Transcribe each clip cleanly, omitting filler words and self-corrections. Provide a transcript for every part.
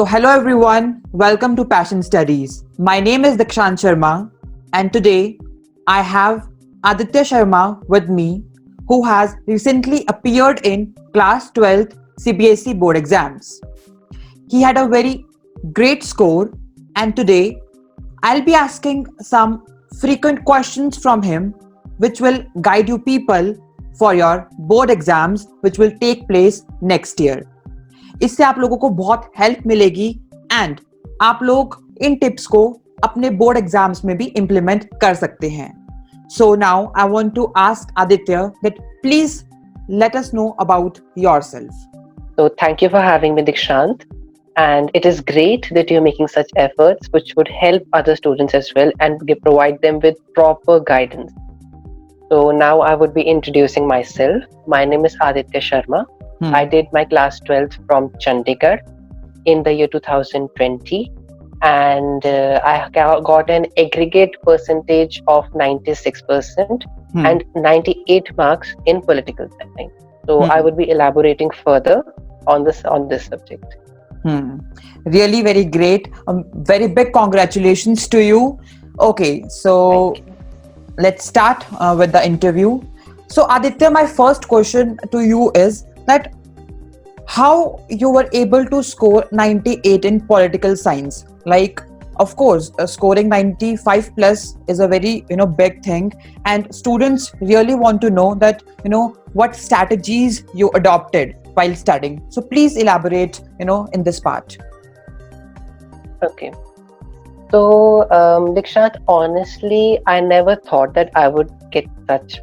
Hello everyone, welcome to Passion Studies. My name is Aditya Sharma, and today I have Aditya Sharma with me, who has recently appeared in Class 12th CBSE board exams. He had a very great score, and today I'll be asking some frequent questions from him, which will guide you people for your board exams, which will take place next year. इससे आप लोगों को बहुत help मिलेगी and आप लोग इन tips को अपने बोर्ड एग्जाम्स में भी इम्प्लीमेंट कर सकते हैं. So now I want to ask Aditya that please let us know about yourself. So thank you for having me, Dikshant. And it is great that you're making such efforts, which would help other students as well and provide them with proper guidance. So now I would be introducing myself. My name is Aditya Sharma. I did my class 12th from Chandigarh in the year 2020. And I got an aggregate percentage of 96% and 98 marks in political science. So I would be elaborating further on this subject. Really very great. Very big congratulations to you. Okay, so let's start with the interview. So Aditya, my first question to you is that how you were able to score 98 in political science. Like, of course, scoring 95 plus is a very big thing, and students really want to know that what strategies you adopted while studying. So please elaborate in this part. Okay. So Dikshant, honestly, I never thought that I would get such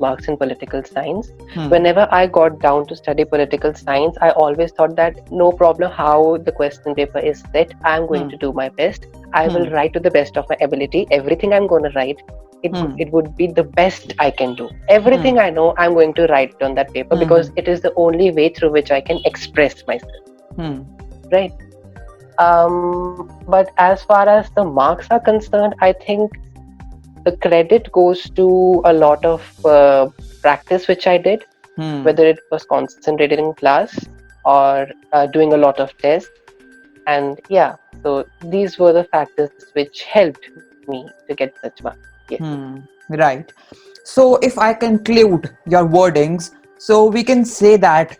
marks in political science. Whenever I got down to study political science, I always thought that no problem how the question paper is set, I'm going to do my best. I will write to the best of my ability. Everything I'm going to write, it would be the best I can do. Everything I know, I'm going to write on that paper because it is the only way through which I can express myself. Right? But as far as the marks are concerned, I think the credit goes to a lot of practice which I did, whether it was concentrated in class or doing a lot of tests. And yeah, so these were the factors which helped me to get such marks. Yes. Right. So if I conclude your wordings, so we can say that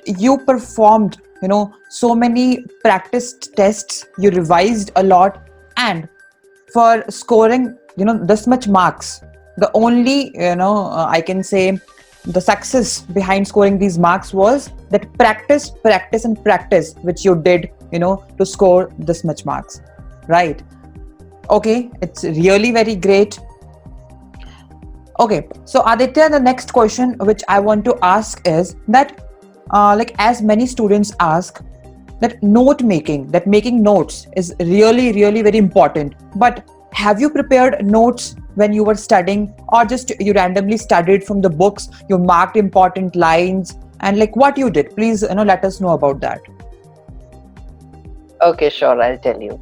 you performed so many practice tests, you revised a lot, and for scoring this much marks, the only I can say the success behind scoring these marks was that practice which you did to score this much marks, right? Okay, it's really very great. Okay, so Aditya, the next question which I want to ask is that like as many students ask, that making notes is really very important, but have you prepared notes when you were studying, or just you randomly studied from the books, you marked important lines, and like what you did? Please let us know about that. Okay, sure, I'll tell you.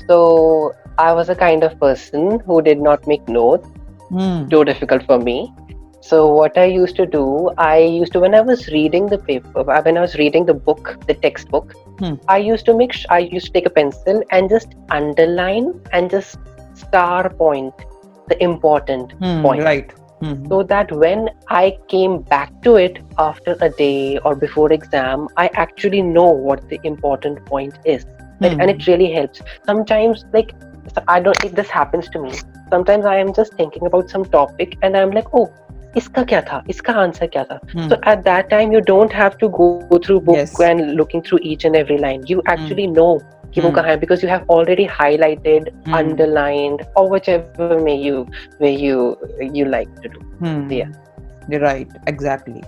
So I was a kind of person who did not make notes. Too difficult for me. So what I used to do, when I was reading the paper, when I was reading the book, the textbook, I used to take a pencil and just underline and just star point the important point. Right. So that when I came back to it after a day or before exam, I actually know what the important point is. And it really helps. Sometimes, this happens to me. Sometimes I am just thinking about some topic and I'm like, oh, iska kya tha? Iska answer kya tha? So at that time, you don't have to go through book and looking through each and every line. You actually know because you have already highlighted, underlined, or whichever way you like to do. Yeah. You're right, exactly.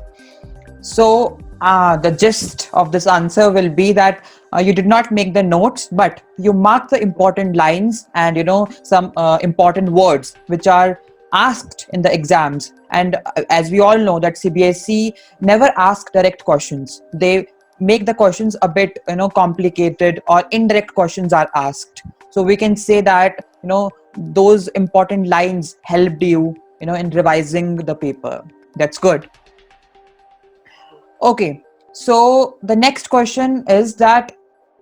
So the gist of this answer will be that you did not make the notes, but you marked the important lines and some important words which are asked in the exams. And as we all know that CBSE never ask direct questions. They make the questions a bit complicated, or indirect questions are asked. So we can say that those important lines helped you in revising the paper. That's good. Okay, so the next question is that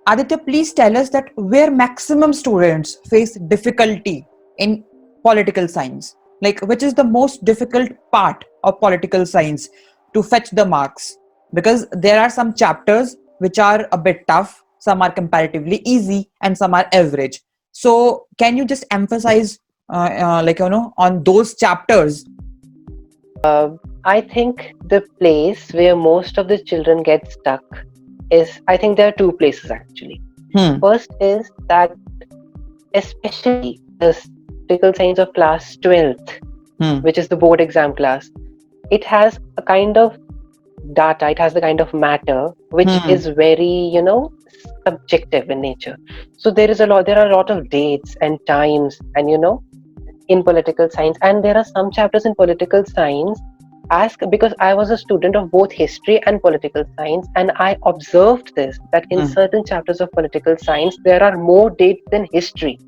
Aditya, please tell us that where maximum students face difficulty in political science. Like, which is the most difficult part of political science to fetch the marks? Because there are some chapters which are a bit tough, some are comparatively easy, and some are average. So, can you just emphasize, on those chapters? I think the place where most of the children get stuck is, I think there are two places actually. Hmm. First is that, especially the political science of class 12th, Hmm. which is the board exam class, it has a kind of data, it has the kind of matter which Hmm. is very, subjective in nature. So there are a lot of dates and times, and in political science, and there are some chapters in political science, ask because I was a student of both history and political science, and I observed this, that in Hmm. certain chapters of political science there are more dates than history.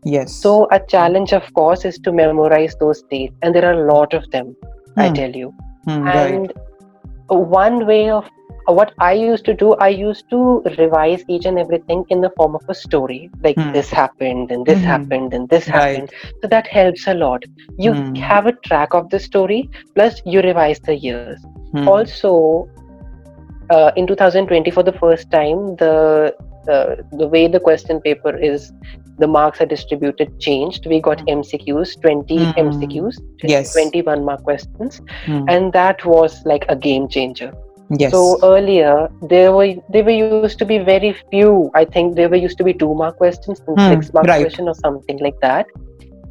Yes. So a challenge, of course, is to memorize those dates, and there are a lot of them, I Hmm. tell you. Hmm. Right. And one way of what I used to do, I used to revise each and everything in the form of a story. Like, Hmm. this happened, and this Hmm. happened, and this Right. happened. So that helps a lot. You Hmm. have a track of the story, plus you revise the years. Hmm. Also, in 2020, for the first time, the way the question paper is, the marks are distributed, changed. We got MCQs, 20 Hmm. MCQs, Yes. 21 mark questions, Hmm. and that was like a game changer. So Yes. earlier there were used to be very few. I think there were used to be 2 mark questions and Hmm. 6 mark Right. question or something like that.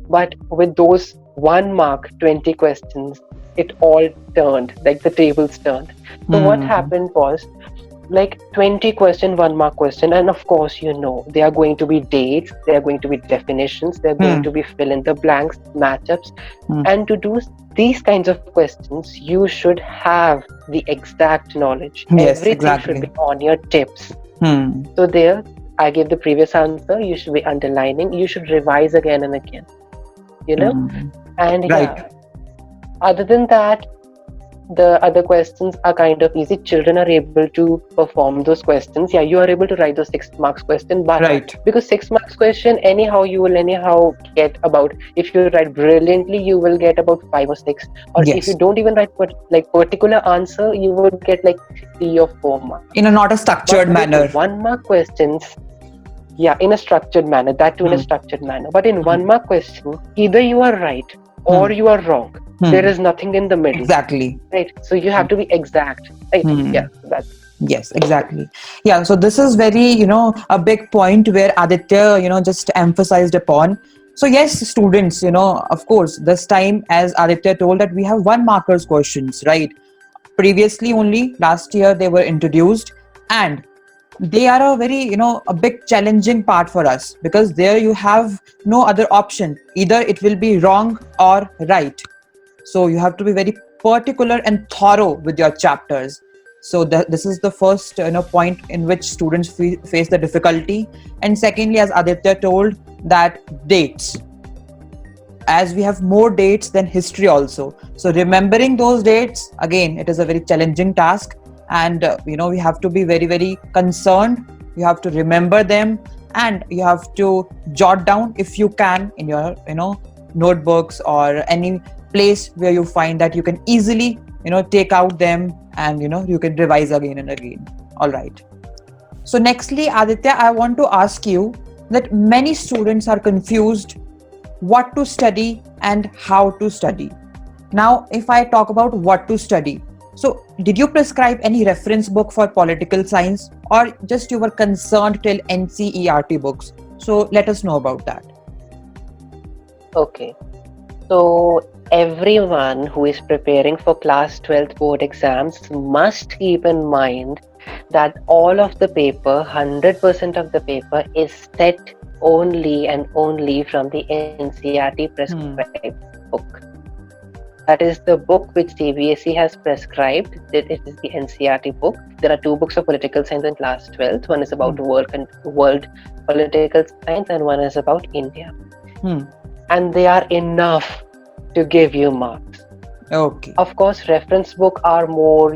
But with those 1 mark 20 questions, it all turned, like the tables turned. So what Hmm. happened was, like, 20 question, 1 mark question, and of course, they are going to be dates, they are going to be definitions, they are going Hmm. to be fill in the blanks, matchups. Hmm. And to do these kinds of questions, you should have the exact knowledge. Yes. Everything should Exactly. be on your tips. Hmm. So there, I gave the previous answer, you should be underlining, you should revise again and again, you know Hmm. and Right. yeah, other than that, the other questions are kind of easy. Children are able to perform those questions. Yeah, you are able to write those 6 marks question, but Right. because 6 marks question, anyhow you will anyhow get about, if you write brilliantly, you will get about 5 or 6, or if you Yes. don't even write like particular answer, you would get like 3 or 4 marks. In a not a But structured with manner. 1 mark questions, yeah, in a structured manner, that too in a Hmm. structured manner. But in Hmm. 1 mark question, either you are right Hmm. or you are wrong. There Hmm. is nothing in the middle, Exactly. right? So you have to be exact, right? Hmm. Yeah, that's Yes, exactly. Yeah, so this is very, a big point where Aditya, just emphasized upon. So yes, students, of course, this time, as Aditya told, that we have one markers questions, right? Previously, only last year they were introduced, and they are a very, a big challenging part for us, because there you have no other option. Either it will be wrong or right. So you have to be very particular and thorough with your chapters. So this is the first point in which students face the difficulty. And secondly, as Aditya told, that dates, as we have more dates than history also, so remembering those dates, again, it is a very challenging task. And we have to be very, very concerned. You have to remember them, and you have to jot down, if you can, in your notebooks or any place where you find that you can easily take out them, and you can revise again and again. All right. So nextly, Aditya, I want to ask you that many students are confused what to study and how to study. Now, if I talk about what to study, so did you prescribe any reference book for political science, or just you were concerned till NCERT books? So let us know about that. okay. So everyone who is preparing for class 12th board exams must keep in mind that all of the paper, 100% of the paper, is set only and only from the NCERT Hmm. prescribed book. That is the book which CBSE has prescribed. It is the NCERT book. There are 2 books of political science in class 12th. One is about Hmm. world political science, and one is about India. Hmm. And they are enough to give you marks. Okay. Of course, reference book are more,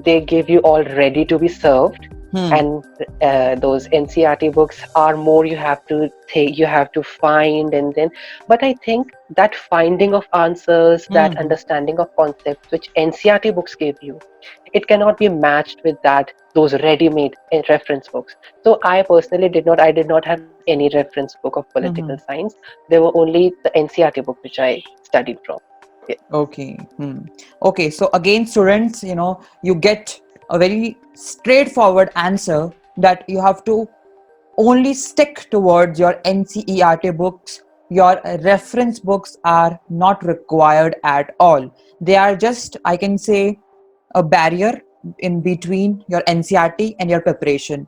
they give you all ready to be served. Hmm. and those NCRT books are more, you have to take, you have to find, and then, but I think that finding of answers, that Hmm. understanding of concepts which NCRT books give you, it cannot be matched with that, those ready-made reference books. So I personally did not have any reference book of political Hmm. science. There were only the NCRT book which I studied from. Yeah. Okay. Hmm. Okay. So again, students, you get a very straightforward answer that you have to only stick towards your NCERT books. Your reference books are not required at all. They are just, I can say, a barrier in between your NCERT and your preparation.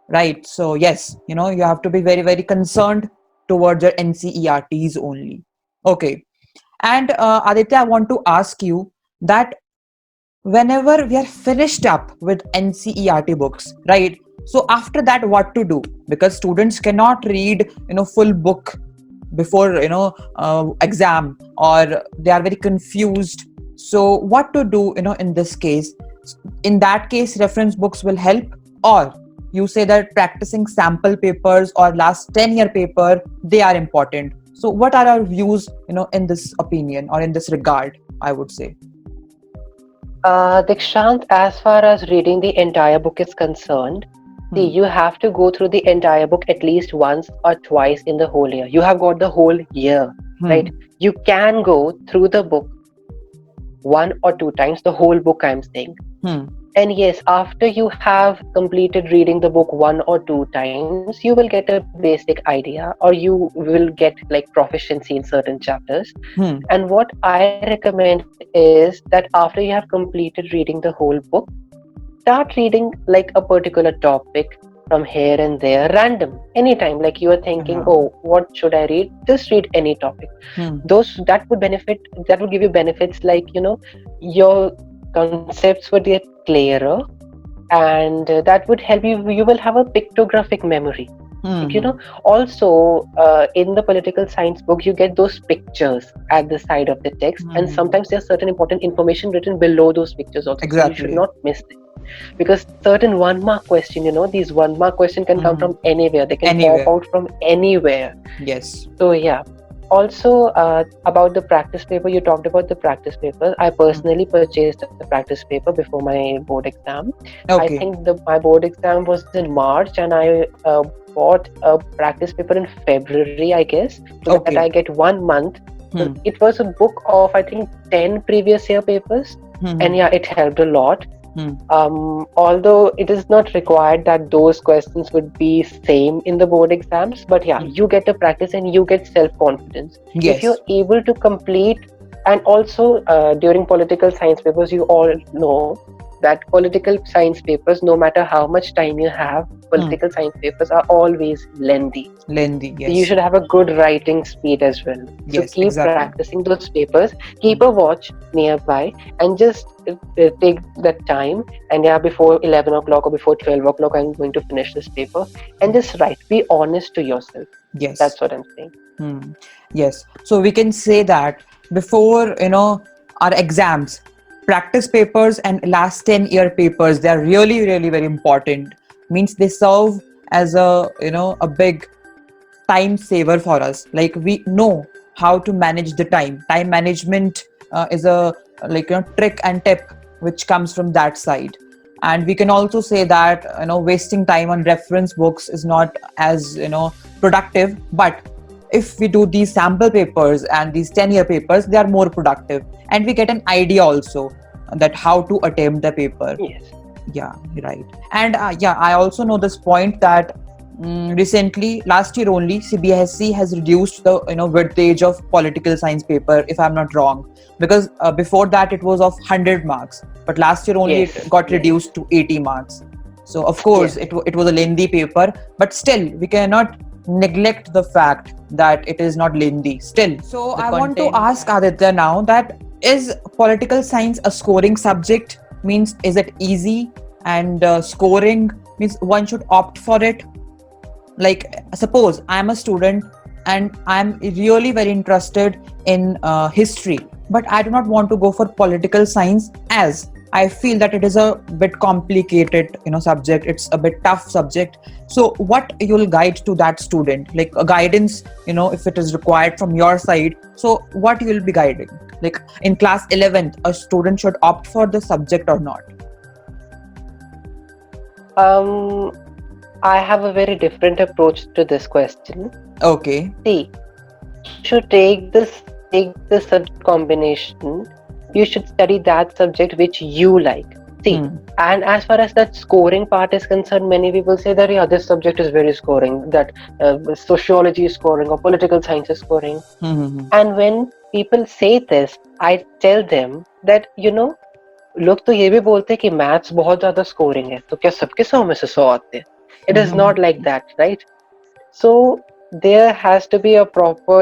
Right. So, yes, you have to be very, very concerned towards your NCERTs only. Okay. And Aditya, I want to ask you that whenever we are finished up with NCERT books, right? So after that, what to do? Because students cannot read, full book before exam, or they are very confused. So what to do, in this case? In that case, reference books will help, or you say that practicing sample papers or last 10-year paper, they are important. So what are our views, in this opinion or in this regard, I would say? Dikshant, as far as reading the entire book is concerned, see, Hmm. you have to go through the entire book at least once or twice in the whole year. You have got the whole year, right? Hmm. You can go through the book one or two times, the whole book, I'm saying. Hmm. And yes, after you have completed reading the book one or two times, you will get a basic idea, or you will get like proficiency in certain chapters. Hmm. And what I recommend is that after you have completed reading the whole book, start reading like a particular topic from here and there, random, anytime. Like you are thinking, oh, Yeah. what should I read? Just read any topic. Hmm. Those that would benefit, that would give you benefits, like your concepts would get clearer, and that would help you. You will have a pictographic memory. Like, Hmm. also in the political science book, you get those pictures at the side of the text, and Hmm. sometimes there's certain important information written below those pictures also. So you should Exactly. not miss it, because certain one mark question, these one mark question can come Hmm. from anywhere. They can pop Anywhere. out from anywhere. Yes. So yeah. Also, about the practice paper, you talked about the practice paper. I Hmm. personally purchased a practice paper before my board exam. I Okay. think my board exam was in March, and I bought a practice paper in February, I guess, so that I Okay. get 1 month. So Hmm. it was a book of, I think, 10 previous year papers, and Hmm. yeah, it helped a lot. Hmm. Although it is not required that those questions would be same in the board exams, but yeah, Hmm. you get a practice and you get self confidence if you're Yes. able to complete. And also during political science papers, you all know that political science papers, no matter how much time you have, Hmm. political science papers are always lengthy. Lengthy. So you Yes. should have a good writing speed as well. So Yes. keep Exactly. practicing those papers. Hmm. Keep a watch nearby and just take that time. And yeah, before 11 o'clock or before 12 o'clock, I'm going to finish this paper, and just write. Be honest to yourself. Yes. That's what I'm saying. Hmm. Yes. So we can say that before, our exams, practice papers and last 10-year papers, they are really, really very important. Means they serve as a big time saver for us. Like we know how to manage the time management is a like trick and tip which comes from that side. And we can also say that wasting time on reference books is not as productive, but if we do these sample papers and these 10-year papers, they are more productive, and we get an idea also that how to attempt the paper. Yes. Yeah, right. And yeah, I also know this point that recently, last year only, CBSE has reduced the weightage of political science paper, if I'm not wrong, because before that it was of 100 marks, but last year only Yes. it got Yes. reduced to 80 marks. So of course Yes. it was a lengthy paper, but still we cannot neglect the fact that it is not lengthy. Still, so The I want to content. ask Aditya now that is political science a scoring subject? Means is it easy? And scoring means one should opt for it. Like suppose I'm a student and I'm really very interested in history, but I do not want to go for political science, as I feel that it is a bit complicated, subject. It's a bit tough subject. So what you'll guide to that student, like a guidance, if it is required from your side, so what you'll be guiding, like in class 11th a student should opt for the subject or not? Um, I have a very different approach to this question. Okay. See, you should take the subject combination. You should study that subject which you like. See, Hmm. and as far as that scoring part is concerned, many people say that yeah, this subject is very scoring, that sociology is scoring or political science is scoring. Hmm. Hmm. And when people say this, I tell them that लोग तो ये भी बोलते हैं कि maths बहुत ज्यादा scoring है, तो क्या सबके 100 में से 100 आते हैं? It is Hmm. not like that, right? So there has to be a proper,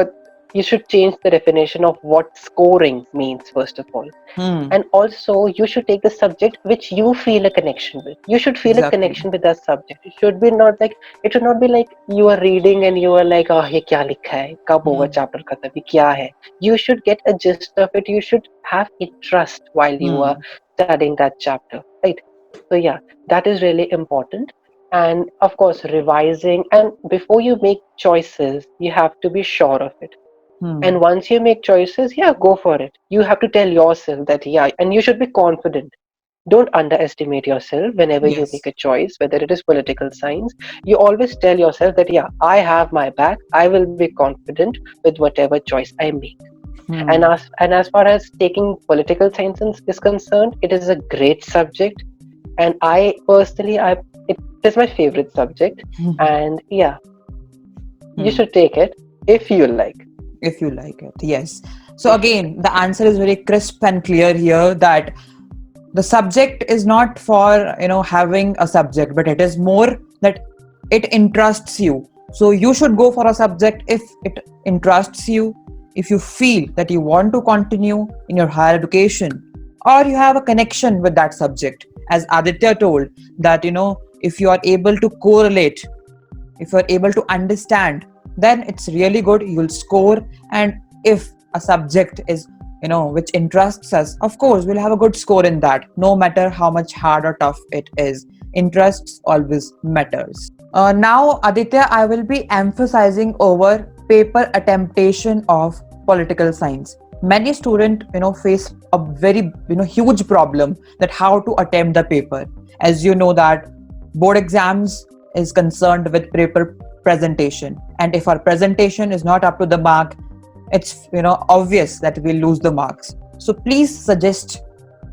you should change the definition of what scoring means, first of all. Hmm. And also, you should take the subject which you feel a connection with. You should feel a Exactly. connection with that subject. It should not be like you are reading and you are like, oh, ये क्या लिखा है? कब होगा Hmm. chapter खत्म? ये क्या है? You should get a gist of it. You should have interest while you are Hmm. studying that chapter, right? So yeah, that is really important. And of course, revising, and before you make choices, you have to be sure of it. Hmm. And once you make choices, yeah, go for it. You have to tell yourself that, yeah, and you should be confident. Don't underestimate yourself whenever you make Yes. a choice, whether it is political science. You always tell yourself that, yeah, I have my back. I will be confident with whatever choice I make. And Hmm. as far as taking political science is concerned, it is a great subject. And I personally, it is my favorite subject. And yeah, you Hmm. should take it if you like. If you like it, yes. So again, the answer is very crisp and clear here, that the subject is not for having a subject, but it is more that it interests you. So you should go for a subject if it interests you, if you feel that you want to continue in your higher education, or you have a connection with that subject. As Aditya told, that if you are able to correlate, if you're able to understand, then it's really good, you'll score. And if a subject is which interests us, of course we'll have a good score in that, no matter how much hard or tough it is. Interests always matters. Now, Aditya, I will be emphasizing over paper attemptation of political science. Many students face a very huge problem, that how to attempt the paper. As you know that board exams is concerned with paper presentation, and if our presentation is not up to the mark, it's obvious that we'll lose the marks. So please suggest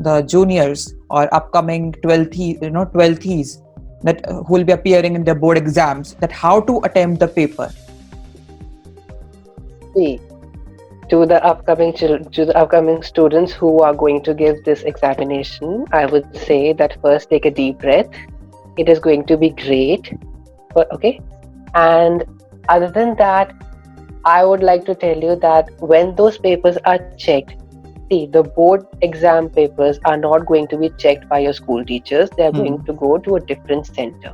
the juniors or upcoming 12th that who will be appearing in the board exams, that how to attempt the paper. See, to the upcoming students who are going to give this examination, I would say that first take a deep breath. It is going to be great. But okay. And other than that, I would like to tell you that when those papers are checked, see, the board exam papers are not going to be checked by your school teachers. They are going Hmm. to go to a different center.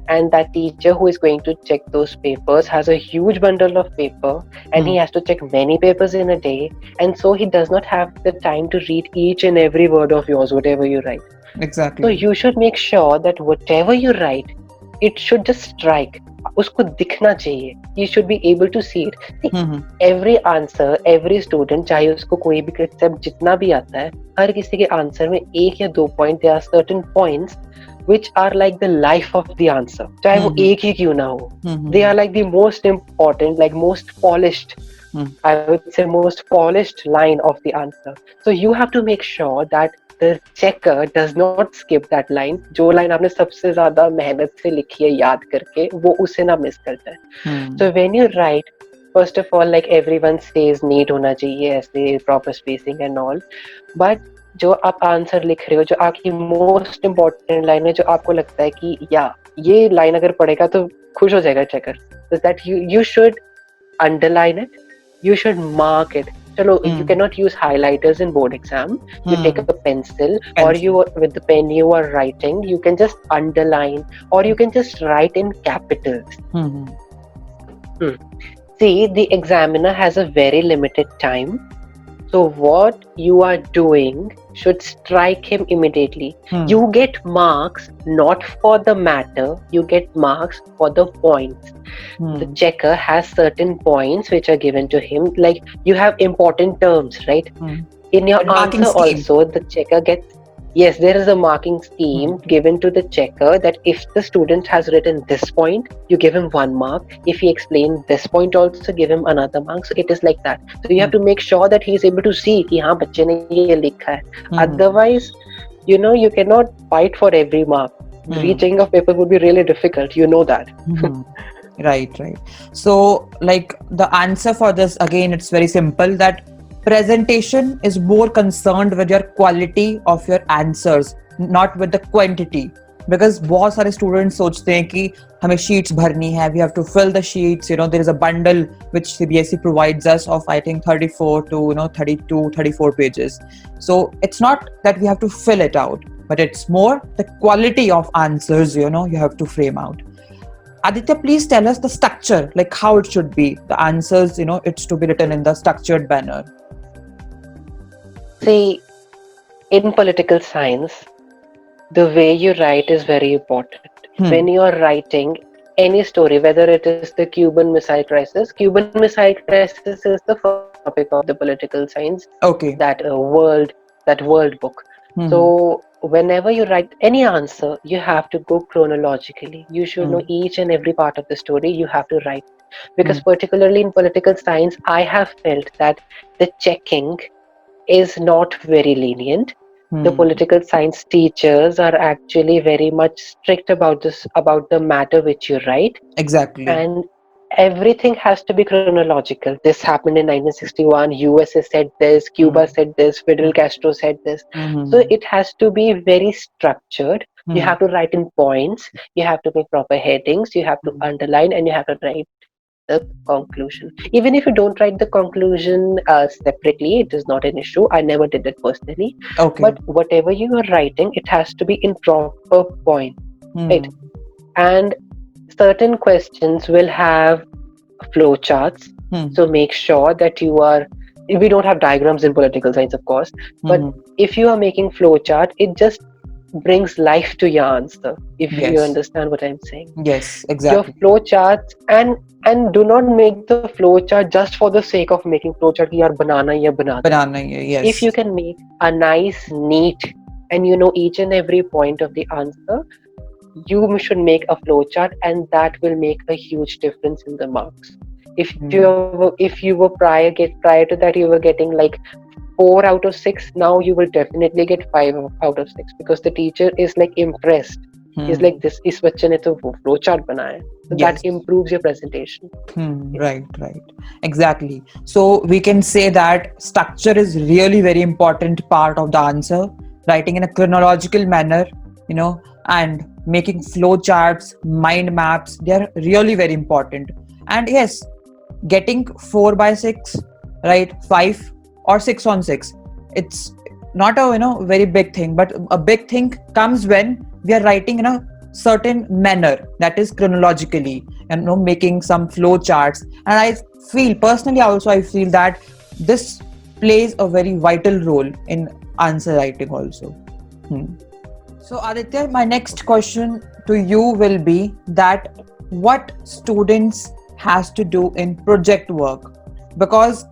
And that teacher who is going to check those papers has a huge bundle of paper, and he Hmm. has to check many papers in a day. And so he does not have the time to read each and every word of yours, whatever you write. So Exactly. you should make sure that whatever you write, it should just strike. उसको दिखना चाहिए. You should be able to see it. See, Hmm. every answer, every student, चाहे उसको कोई भी concept जितना भी आता है, हर किसी के आंसर में एक या दो point, there are certain points which are like the life of the answer. चाहे वो Hmm. एक ही क्यों ना हो. Hmm. They are like the most important, like most polished, Hmm. I would say most polished line of the answer. So you have to make sure that the checker does not skip that line. जो line आपने सबसे ज़्यादा मेहनत से लिखी है याद करके, वो उसे ना miss कर जाए. Hmm. So when you write, first of all, like everyone says, neat होना चाहिए, ऐसे proper spacing and all. But जो आप आंसर लिख रहे हो, जो आपकी मोस्ट इम्पोर्टेंट लाइन है, जो आपको लगता है कि या ये लाइन अगर पढ़ेगा तो खुश हो जाएगा checker, so that you should underline it, you should mark it. Chalo, you Hmm. cannot use highlighters in board exam. You take Hmm. a pencil, or Pencil. you with the pen you are writing, you can just underline, or you can just write in capitals. Hmm. Hmm. See, the examiner has a very limited time. So what you are doing should strike him immediately. Hmm. You get marks not for the matter, you get marks for the points. The Hmm. checker has certain points which are given to him, like you have important terms, right? Hmm. In your That marking answer scheme. also, the checker gets, yes, there is a marking Hmm. scheme given to the checker that if the student has written this point, you give him 1 mark. If he explained this point also, give him another mark. So it is like that. So you have Hmm. to make sure that he is able to see कि हाँ बच्चे ने ये लिखा है. Hmm. Otherwise, you cannot fight for every mark. Hmm. Reaching of paper would be really difficult, you know that. Hmm. Right, right. So, like the answer for this again, it's very simple that presentation is more concerned with your quality of your answers, not with the quantity. Because बहुत सारे students सोचते हैं कि हमें sheets भरनी है, we have to fill the sheets. There is a bundle which CBSE provides us of I think 34 to 32, 34 pages. So it's not that we have to fill it out, but it's more the quality of answers. You have to frame out. Aditya, please tell us the structure, like how it should be. The answers, it's to be written in the structured manner. See, in political science, the way you write is very important. When Hmm. you are writing any story, whether it is the Cuban Missile Crisis is the first topic of the political science, Okay. that world book. Hmm. So whenever you write any answer, you have to go chronologically. You should Hmm. know each and every part of the story. You have to write, Hmm. because particularly in political science, I have felt that the checking is not very lenient. The Hmm. political science teachers are actually very much strict about this, about the matter which you write, Exactly. and everything has to be chronological. This happened in 1961, USA said this, Cuba Hmm. said this, Fidel Castro said this. So Hmm. it has to be very structured. You Hmm. have to write in points, you have to make proper headings, you have to Hmm. underline, and you have to write the conclusion. Even if you don't write the conclusion separately, it is not an issue. I never did it personally. Okay. But whatever you are writing, it has to be in proper point, right? Hmm. And certain questions will have flow charts. Hmm. So make sure that you are. We don't have diagrams in political science, of course, but Hmm. if you are making flow chart, it just brings life to your answer. If you Yes. understand what I'm saying, Yes. your Exactly. flow charts, and do not make the flow chart just for the sake of making flow chart कि यार बनाना ही है बना दो. Banana. If you Yes. can make a nice neat, and you know each and every point of the answer, you should make a flow chart, and that will make a huge difference in the marks. Hmm. If you were prior to that you were getting like 4 out of 6, now you will definitely get 5 out of 6, because the teacher is like impressed. He's Hmm. like, this is बच्चे ने तो वो flow chart बनाया है. So that Yes. improves your presentation. Hmm, Yes. right, right. Exactly. So we can say that structure is really very important part of the answer. Writing in a chronological manner, and making flow charts, mind maps, they are really very important. And yes, getting 4 by 6, right, 5 or 6 on 6, it's not a very big thing, but a big thing comes when we are writing in a certain manner, that is chronologically, and making some flow charts. And I feel personally also, I feel that this plays a very vital role in answer writing also. Hmm. So Aditya, my next question to you will be that what students has to do in project work, because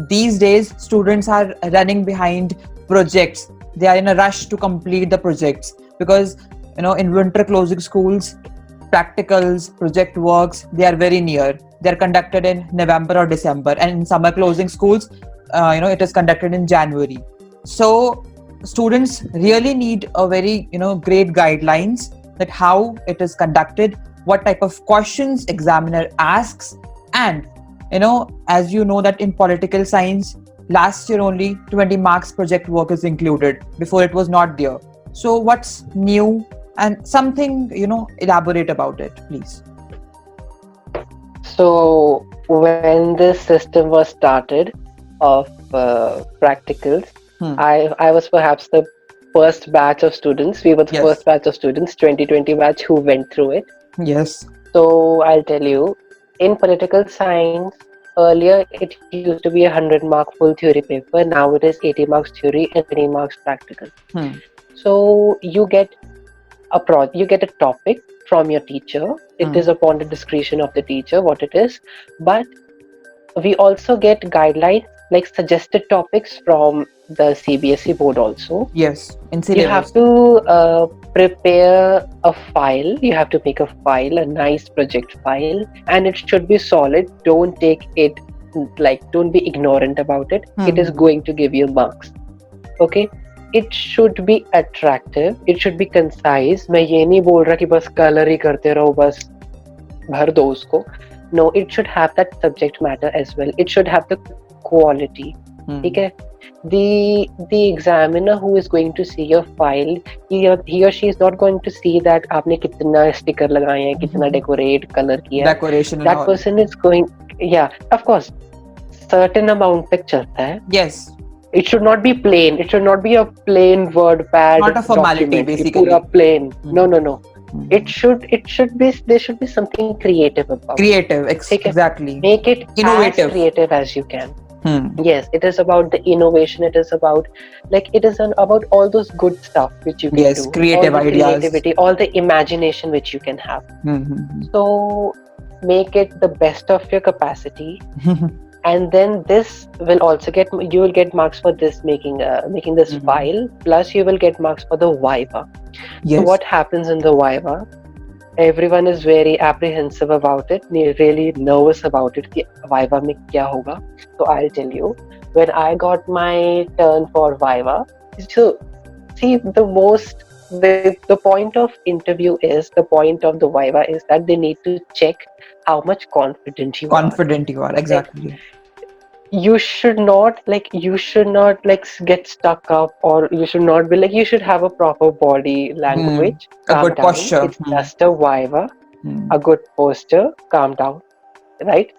these days students are running behind projects. They are in a rush to complete the projects because in winter closing schools, practicals, project works, they are very near. They are conducted in November or December, and in summer closing schools, it is conducted in January. So students really need a very great guidelines that how it is conducted, what type of questions examiner asks. And as you know that in political science, last year only 20 marks project work is included, before it was not there. So what's new, and something elaborate about it, please. So when this system was started of practicals, Hmm. I was perhaps the first batch of students. We were the Yes. first batch of students, 2020 batch, who went through it. Yes. So I'll tell you, in political science, Earlier, it used to be a 100-mark full theory paper. Now it is 80 marks theory and 20 marks practical. Hmm. So you get a topic from your teacher. It Hmm. is upon the discretion of the teacher what it is, but we also get guidelines like suggested topics from the CBSE board also. Yes, in You have syllabus. to prepare a file. You have to make a file, a nice project file, and it should be solid. Don't take it, like, don't be ignorant about it. It is Hmm. going to give you marks. Okay, it should be attractive, it should be concise. मैं ये नहीं बोल रहा कि बस colour ही करते रहो, बस भर दो उसको. No, it should have that subject matter as well. It should have the quality. ठीक Hmm. है. The examiner who is going to see your file, he or she is not going to see that आपने कितना sticker लगाए हैं, कितना decorate color किया है. Decoration and That all. person is going, yeah, of course, certain amount तक चलता है. Yes, It should not be plain. It should not be a plain word pad not a formality document. कि पूरा basically. plain. Hmm. No, no, no. Hmm. It should be, there should be something creative about it. Creative, ठीक है? exactly. Make it Innovative. as creative as you can. Hmm. Yes, it is about the innovation. It is about, like, it is about all those good stuff which you can Yes, do. creative all the ideas. creativity, all the imagination which you can have. Hmm. So make it the best of your capacity. Hmm. And then this will also you will get marks for this making this Mhm. file, plus you will get marks for the viva. Yes. So what happens in the viva? Everyone is very apprehensive about it, really nervous about it कि viva में क्या होगा. So I'll tell you, when I got my turn for viva, so see, the point of interview is, the point of the viva is that they need to check how much confident you are. Confident you are, exactly. You should not get stuck up, or you should not be like, you should have a proper body Hmm. language. A Calm good down. posture. It's just a viva. Hmm. A good posture. Calm down. Right?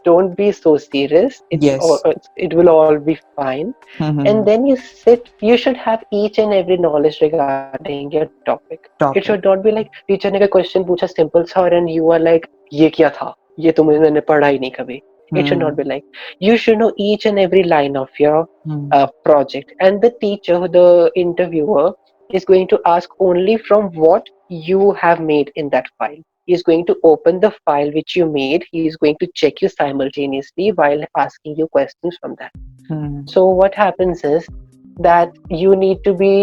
Don't be so serious. Yes. It will all be fine. And then you sit. You should have each and every knowledge regarding your topic. It should not be like Topic. teacher ने कोई question पूछा simple सा, and you are like, ये क्या था, ये तो मैंने पढ़ा ही नहीं कभी. It should not Hmm. be like. You should know each and every line of your Hmm. project, and the teacher, the interviewer, is going to ask only from what you have made in that file. He is going to open the file which you made. He is going to check you simultaneously while asking you questions from that. Hmm. So what happens is that you need to be.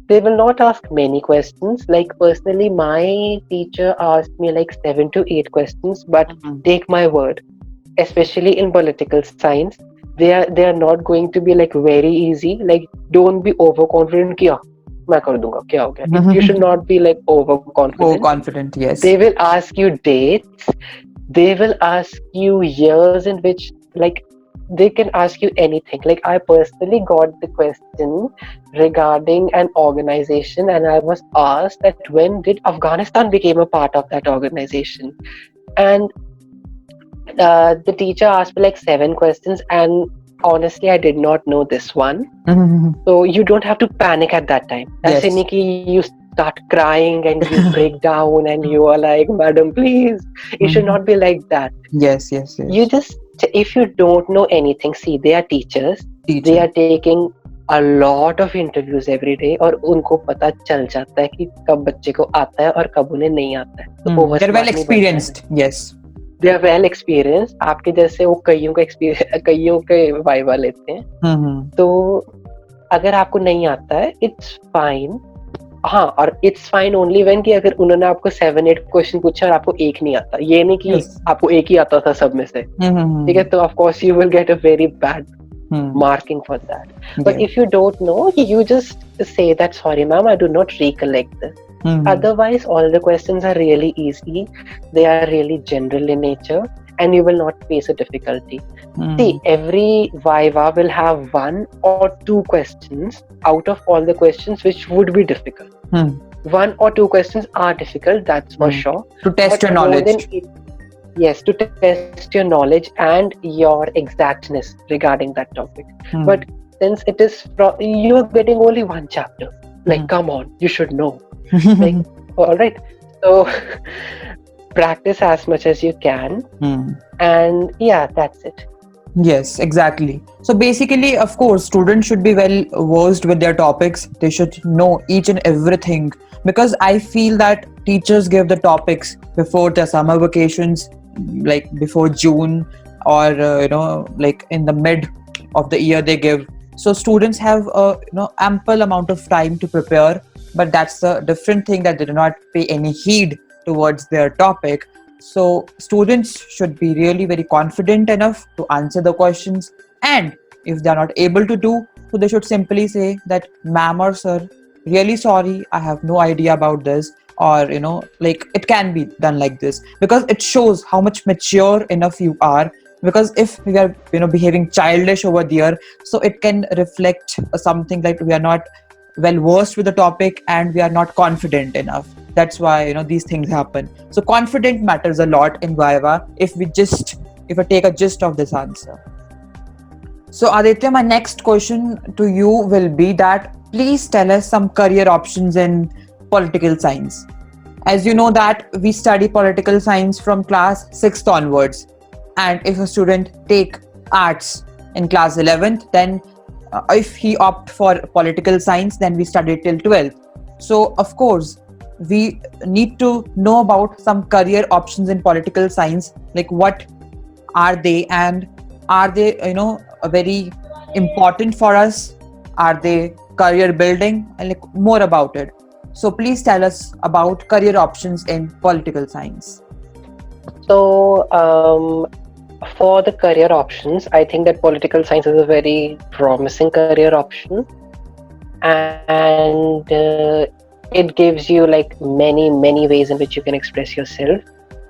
They will not ask many questions. Like, personally, my teacher asked me like 7 to 8 questions, but Hmm. take my word, especially in political science, they are not going to be like very easy. Like, don't be overconfident कि मैं कर दूंगा, क्या हो गया. You should not be like overconfident. Overconfident, yes. They will ask you dates. They will ask you years in which, like, they can ask you anything. Like, I personally got the question regarding an organization, and I was asked that when did Afghanistan became a part of that organization. And the teacher asked me like 7 questions, and honestly, I did not know this one. Hmm. So you don't have to panic at that time. Yes. ऐसे नहीं कि you start crying and you break down and you are like, madam, please. It should not be like that. Yes, yes, yes. You just, if you don't know anything, see, they are teachers. They Teacher. are taking a lot of interviews every day, और उनको पता चल जाता है कि कब बच्चे को आता है और कब उन्हें नहीं आता है. तो They're well oversmart नहीं बनना है. experienced. Yes. They are well experienced. आपके जैसे वो कईयों के वाइवा लेते हैं. Hmm. तो अगर आपको नहीं आता है, it's fine. हाँ, और it's fine only when कि अगर उन्होंने आपको 7-8 क्वेश्चन पूछा और आपको एक नहीं आता. ये नहीं कि Yes. आपको एक ही आता था सब में से. Hmm. ठीक है, तो of course you will get a very bad marking for that. But Yeah. if you don't know, you just say that, sorry ma'am, I do not recollect this. Otherwise, all the questions are really easy. They are really general in nature, and you will not face a difficulty. See, every viva will have 1 or 2 questions out of all the questions which would be difficult. 1 or 2 questions are difficult, that's for sure. To test But your more knowledge. Yes, to test your knowledge and your exactness regarding that topic. But since it is you're getting only 1 chapter, like, come on, you should know. Like, all right. So practice as much as you can, Hmm. and yeah, that's it. Yes, exactly. So basically, of course, students should be well versed with their topics. They should know each and everything, because I feel that teachers give the topics before the summer vacations, like before June, or like in the mid of the year they give. So students have a ample amount of time to prepare, but that's a different thing, that they do not pay any heed towards their topic. So students should be really very confident enough to answer the questions, and if they are not able to do so, they should simply say that, ma'am or sir, really sorry, I have no idea about this, or like it can be done like this, because it shows how much mature enough you are. Because if we are behaving childish over there, so it can reflect something like we are not well versed with the topic and we are not confident enough. That's why these things happen. So confident matters a lot in Viva, if I take a gist of this answer. So Aditya, my next question to you will be that, please tell us some career options in political science. As you know that we study political science from class 6th onwards, and if a student take arts in class 11th, then if he opt for political science, then we study till 12th. So of course we need to know about some career options in political science, like what are they, and are they a very important for us, are they career building, and like more about it. So please tell us about career options in political science. So, for the career options, I think that political science is a very promising career option, and it gives you like many ways in which you can express yourself.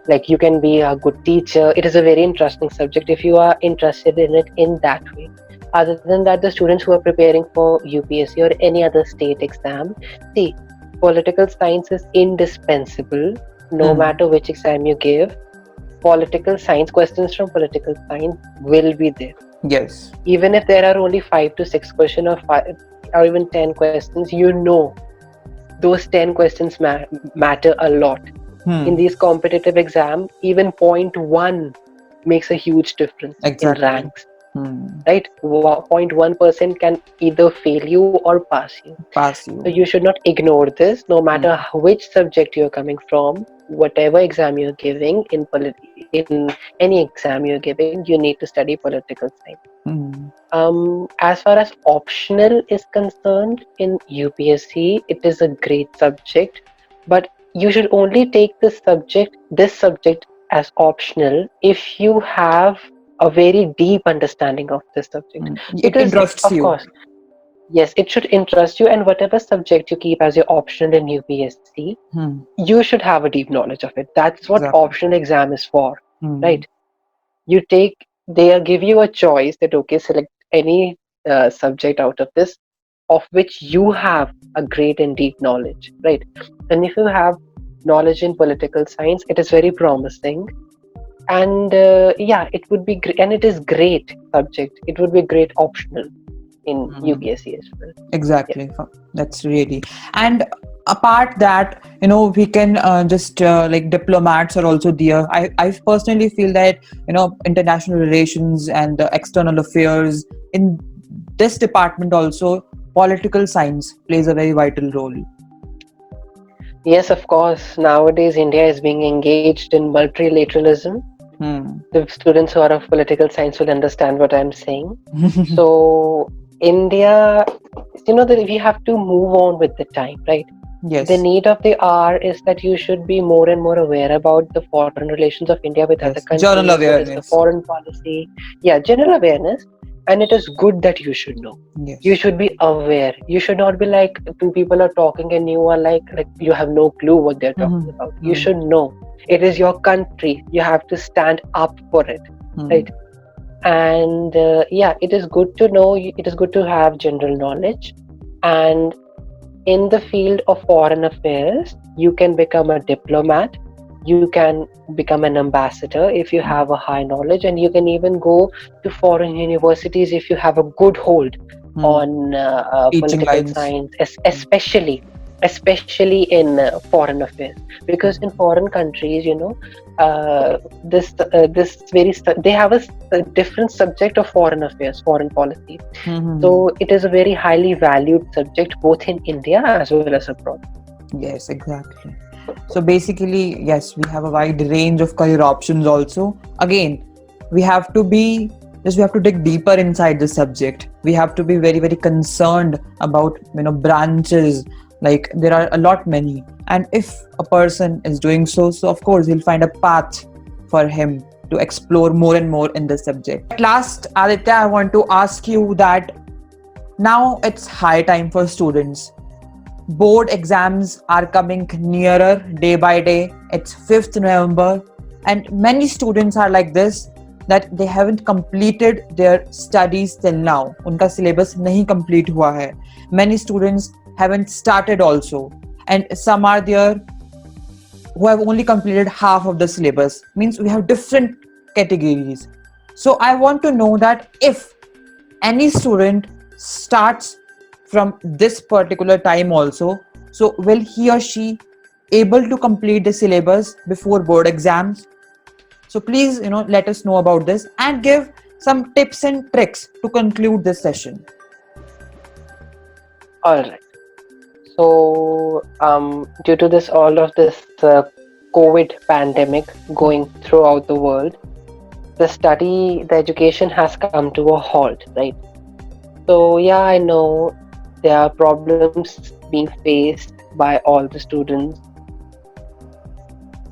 Like you can be a good teacher. It is a very interesting subject if you are interested in it in that way. Other than that, the students who are preparing for UPSC or any other state exam, see, political science is indispensable. No Hmm. matter which exam you give, political science questions from political science will be there. Yes. Even if there are only 5 to 6 questions or even 10 questions, those 10 questions matter a lot. In Hmm. these competitive exam, even point 1 makes a huge difference in Exactly. ranks, Hmm. right? 0.1% can either fail you or pass you. Pass So you. you should not ignore this, no Hmm. matter which subject you're coming from, whatever exam you're giving in any exam you're giving, you need to study political science. Hmm. As far as optional is concerned in UPSC, it is a great subject, but you should only take this subject as optional if you have a very deep understanding of this subject. Hmm. It Because, interests of you. course, yes, it should interest you, and whatever subject you keep as your optional in UPSC, Hmm. you should have a deep knowledge of it. That's what Exactly. optional exam is for, Hmm. right? They give you a choice that, okay, select any subject out of this of which you have a great and deep knowledge, right? And if you have knowledge in political science, it is very promising, and yeah, it would be great, and it is great subject. It would be great optional in Hmm. UPSC as well. Yeah. Exactly. That's really. And apart that, we can just like diplomats are also there. I personally feel that international relations and external affairs, in this department also, political science plays a very vital role. Yes, of course. Nowadays, India is being engaged in multilateralism. Hmm. The students who are of political science will understand what I'm saying. So, India, that we have to move on with the time, right? The Yes. need of the hour is that you should be more and more aware about the foreign relations of India with other Yes. Journal countries. What is the awareness. foreign policy? Yeah, general awareness. And it is good that you should know. You Yes. should be aware. You should not be like two people are talking and you are like you have no clue what they're talking about. You Hmm. should know. It is your country. You have to stand up for it, Hmm. right? And yeah, it is good to know. It is good to have general knowledge. And in the field of foreign affairs, you can become a diplomat, you can become an ambassador if you have a high knowledge, and you can even go to foreign universities if you have a good hold Hmm. on Teaching political lines. science, especially. especially in foreign affairs, because in foreign countries, they have a different subject of foreign affairs, foreign policy. Mhm. So it is a very highly valued subject both in India as well as abroad. Yes, exactly. So basically, yes, we have a wide range of career options also. Again, we have to be we have to dig deeper inside the subject. We have to be very, very concerned about branches. Like there are a lot many. And if a person is doing so of course he'll find a path for him to explore more and more in the subject. At last, Aditya, I want to ask you that now it's high time for students. Board exams are coming nearer day by day. It's 5th November, and many students are like this that they haven't completed their studies till now. उनका syllabus नहीं complete हुआ है. Many students haven't started also, and some are there who have only completed half of the syllabus. Means we have different categories. So I want to know that if any student starts from this particular time also, so will he or she able to complete the syllabus before board exams? So please let us know about this and give some tips and tricks to conclude this session. All right. So, due to this, all of this COVID pandemic going throughout the world, the education has come to a halt, right? So, yeah, I know there are problems being faced by all the students.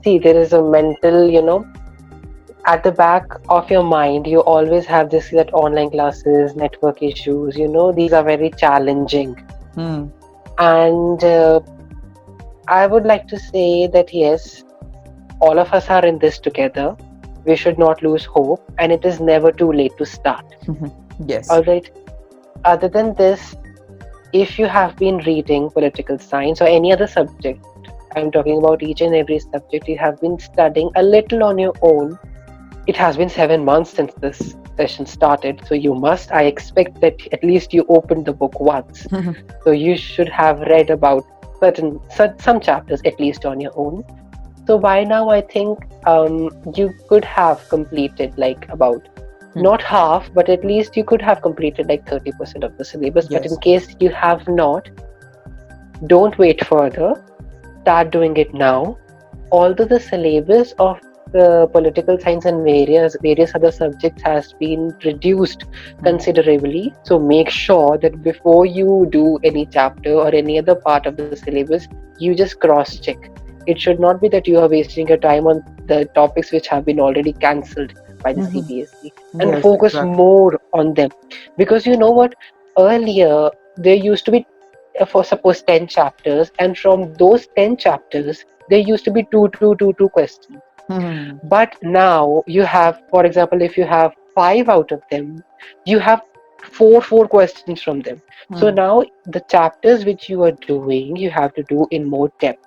See, there is a mental, at the back of your mind, you always have this that online classes, network issues, these are very challenging. Hmm. And I would like to say that yes, all of us are in this together. We should not lose hope, and it is never too late to start. Yes. All right. Other than this, if you have been reading political science or any other subject, I'm talking about each and every subject, you have been studying a little on your own. It has been 7 months since this session started, so I expect that at least you opened the book once. So you should have read about some chapters at least on your own. So by now, I think you could have completed like about not half, but at least you could have completed like 30% of the syllabus. But in Yes. case you have not, don't wait further. Start doing it now. Although the syllabus of political science and various other subjects has been reduced considerably, so make sure that before you do any chapter or any other part of the syllabus, you just cross check. It should not be that you are wasting your time on the topics which have been already cancelled by the CBSE, and Yes, focus exactly. more on them. Because you know what, earlier there used to be for suppose 10 chapters, and from those 10 chapters there used to be two questions. But now you have, for example, if you have five out of them, you have four questions from them. So now the chapters which you are doing, you have to do in more depth,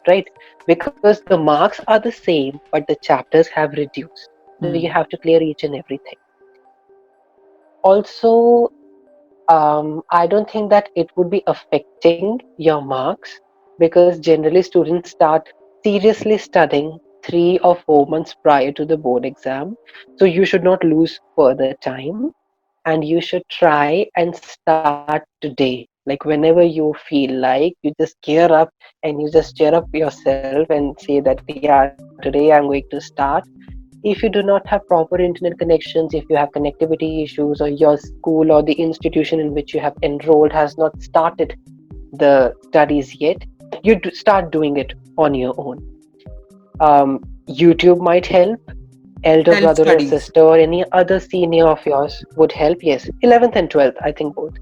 right? Because the marks are the same, but the chapters have reduced. So you have to clear each and everything. Also, I don't think that it would be affecting your marks, because generally students start seriously studying 3 or 4 months prior to the board exam. So you should not lose further time, and you should try and start today. Like whenever you feel like, you just gear up and you just cheer up yourself and say that, yeah, today I'm going to start. If you do not have proper internet connections, if you have connectivity issues, or your school or the institution in which you have enrolled has not started the studies yet, start doing it on your own. YouTube might help, elder Self brother or studies. sister or any other senior of yours would help. Yes, 11th and 12th, I think both.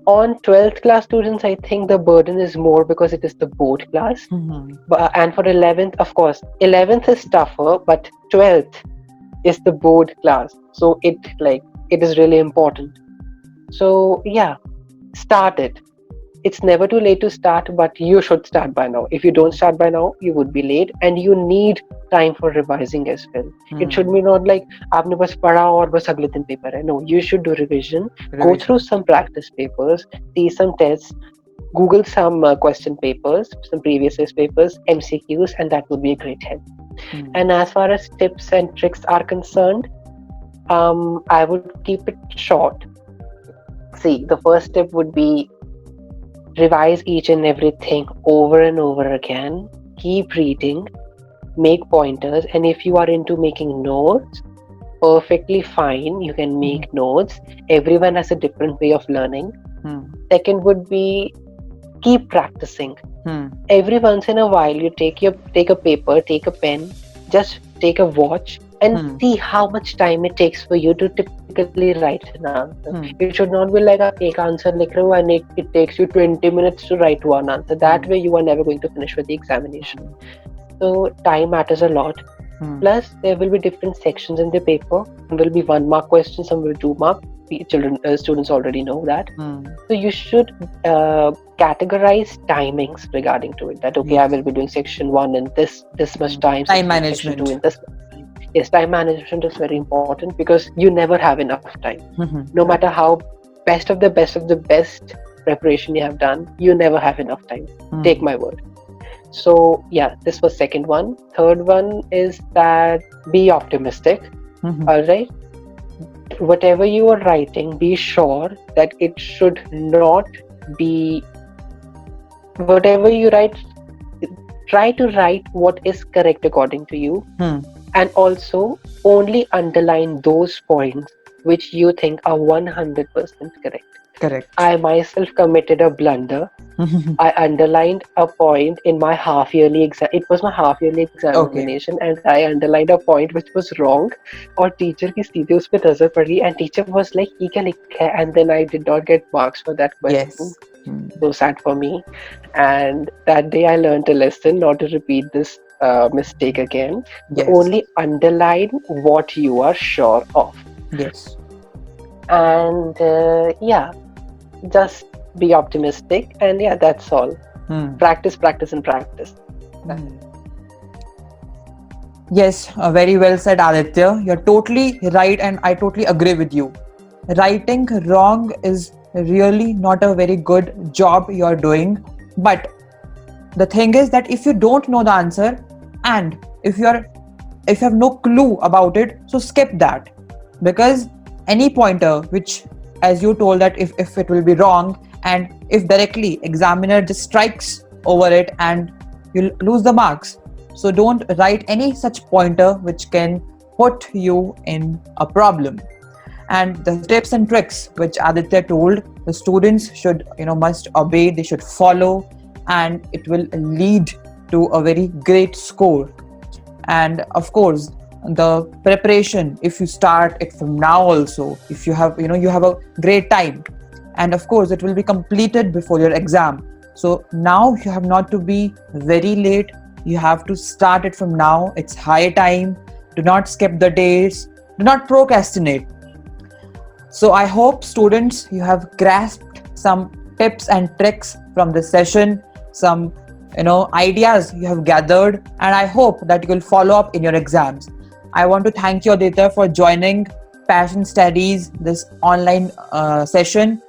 On 12th class students, I think the burden is more because it is the board class. And for 11th, of course, 11th is tougher, but 12th is the board class. So it is really important. So yeah, start it. It's never too late to start, but you should start by now. If you don't start by now, you would be late, and you need time for revising as well. It should be not like आपने बस पढ़ा और बस अगले दिन paper है. No, you should do revision, go through Revision. some practice papers, see some tests, Google some question papers, some previous year's papers, MCQs, and that would be a great help. Hmm. And as far as tips and tricks are concerned, I would keep it short. See, the first tip would be revise each and everything over and over again. Keep reading, make pointers, and if you are into making notes, perfectly fine. You can Hmm. make notes. Everyone has a different way of learning. Hmm. Second would be keep practicing. Hmm. Every once in a while, you take a paper, take a pen, just take a watch, and Hmm. see how much time it takes for you to typically write an answer. It should Hmm. not be like आप एक answer लिख रहे हो and it takes you 20 minutes to write one answer. That way, you are Hmm. never going to finish with the examination. So time matters a lot. Hmm. Plus, there will be different sections in the paper. Some will be 1 mark questions, some will 2 mark. Students already know that. Hmm. So you should categorize timings regarding to it. That okay, I will Yes. be doing section one in this Hmm. much time, Time section two management. in this much time. Yes, time management is very important because you never have enough time. Hmm. No matter how best of the best preparation you have done, you never have enough time. Take Hmm. my word. So yeah, this was second one. Third one is that be optimistic. Hmm. All right, whatever you are writing, be sure that it should not be whatever you write. Try to write what is correct according to you, Hmm. and also only underline those points which you think are 100% correct. Correct. I myself committed a blunder. I underlined a point in my half yearly exam. It was my half yearly Okay. examination, and I underlined a point which was wrong. और teacher की सीधे उस पे नजर पड़ी and teacher was like ये क्या लिखा है, and then I did not get marks for that question. Yes. Hmm. So sad for me. And that day I learned a lesson not to repeat this mistake again. So Yes. only underline what you are sure of. Yes. And yeah, just be optimistic. And yeah, that's all. Hmm. Practice, practice, and practice. Hmm. Yes, very well said, Aditya. You're totally right, and I totally agree with you. Writing wrong is really not a very good job you're doing. But the thing is that if you don't know the answer, and if you have no clue about it, so skip that, because any pointer which, as you told, that if it will be wrong, and if directly examiner just strikes over it, and you'll lose the marks. So don't write any such pointer which can put you in a problem. And the tips and tricks which Aditya told, the students should, must obey, they should follow, and it will lead to a very great score. And of course, the preparation, if you start it from now also, if you have, you have a great time, and of course it will be completed before your exam. So now you have not to be very late, you have to start it from now. It's high time. Do not skip the days, do not procrastinate. So I hope, students, you have grasped some tips and tricks from this session, some ideas you have gathered, and I hope that you will follow up in your exams. I want to thank you, Aditya, for joining Passion Studies, this online session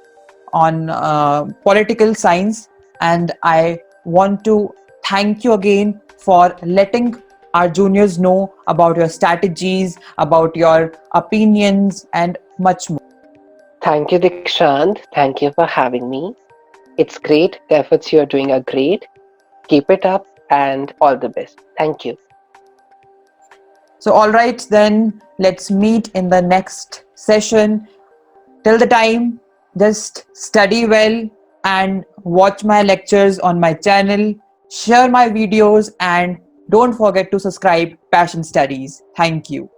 on political science, and I want to thank you again for letting our juniors know about your strategies, about your opinions, and much more. Thank you, Dikshant. Thank you for having me. It's great. The efforts you're doing are great. Keep it up and all the best. Thank you. So, all right, then let's meet in the next session. Till the time, just study well and watch my lectures on my channel, share my videos, and don't forget to subscribe Passion Studies. Thank you.